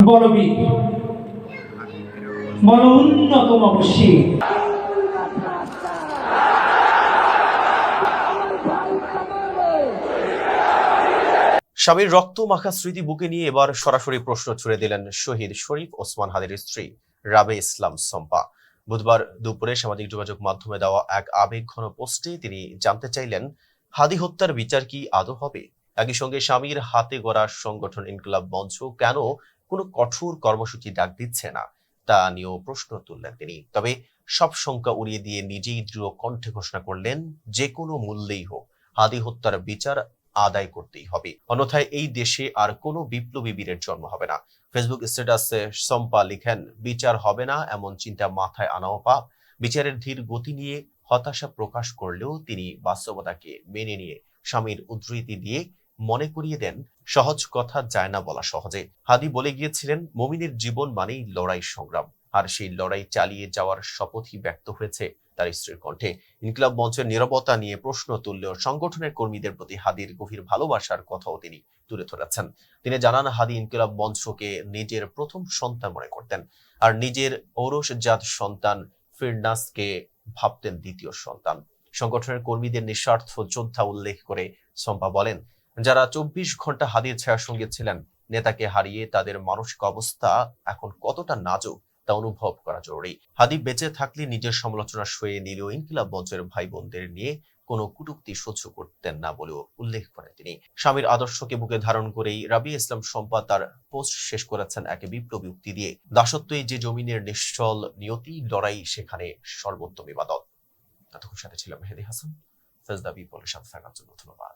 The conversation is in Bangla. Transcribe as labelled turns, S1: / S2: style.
S1: বলবীর, বল উন্নতম বশীর।
S2: স্বামীর রক্ত মাখা স্মৃতি বুকে নিয়ে এবার সরাসরি প্রশ্ন ছুড়ে দিলেন শহীদ শরীফ ওসমান হাদির স্ত্রী রাবে ইসলাম শম্পা। বুধবার দুপুরে সামাজিক যোগাযোগ মাধ্যমে দেওয়া এক আবেগঘন পোস্টে তিনি জানতে চাইলেন, হাদি হত্যার বিচার কি আদৌ হবে? একই সঙ্গে স্বামীর হাতে গড়া সংগঠন ইনকিলাব মঞ্চ কেন কোনো কঠোর কর্মসূচি ডাক দিচ্ছে না তা নিয়েও প্রশ্ন তুললেন তিনি। তবে সব শঙ্কা উড়িয়ে দিয়ে নিজেই দৃঢ় কণ্ঠে ঘোষণা করলেন, যে কোনো মূল্যেই হোক হাদি হত্যার বিচার আদায় করতেই হবে, অন্যথায় এই দেশে আর কোনো বিপ্লবী বীরের জন্ম হবে না। ফেসবুক স্ট্যাটাসে শম্পা লিখেন, বিচার হবে না এমন চিন্তা মাথায় আনাও পাপ। বিচারের ধীর গতি নিয়ে হতাশা প্রকাশ করলেও তিনি বাস্তবতাকে মেনে নিয়ে স্বামীর উদ্ধৃতি দিয়ে মনে করিয়ে দেন, সহজ কথা যায় না বলা সহজে। হাদি বলে গিয়েছিলেন, মুমিনের জীবন মানেই লড়াই সংগ্রাম, আর সেই লড়াই চালিয়ে যাওয়ার শপথই ব্যক্ত হয়েছে তার স্ত্রীর কণ্ঠে। ইনকিলাব মঞ্চের নীরবতা নিয়ে প্রশ্ন তুললেও সংগঠনের কর্মীদের প্রতি হাদির গভীর ভালোবাসার কথাও তিনি তুলে ধরেছেন। তিনি জানান, হাদি ইনকিলাব মঞ্চকে নিজের প্রথম সন্তান মনে করতেন, আর নিজের ঔরসজাত সন্তান ফিরনাসকে ভাবতেন দ্বিতীয় সন্তান। সংগঠনের কর্মীদের নিঃস্বার্থ যোদ্ধা উল্লেখ করে শম্পা বলেন, যারা 24 ঘন্টা হাদির ছায়ার সঙ্গে ছিলেন, নেতাকে হারিয়ে তাদের মানসিক অবস্থা এখন কতটা নাজুক তা অনুভব করা জরুরি। হাদি বেঁচে থাকলে নিজের সমালোচনা সয়ে নিলেও ইনকিলাব মঞ্চের ভাই বোনদের নিয়ে কোনো কটূক্তি সহ্য করতেন না বলেও উল্লেখ করেন তিনি। স্বামীর আদর্শকে বুকে ধারণ করেই রাবি ইসলাম শম্পা তার পোস্ট শেষ করেছেন এক বিপ্লবী উক্তি দিয়ে, দাসত্বই যে জমিনের নিশ্চল নিয়তি, লড়াই সেখানে সর্বোত্তম ইবাদত। এতক্ষণ সাথে ছিলাম মেহেদী হাসান। ফেজ দ্য পিপলের সাথে থাকার জন্য ধন্যবাদ।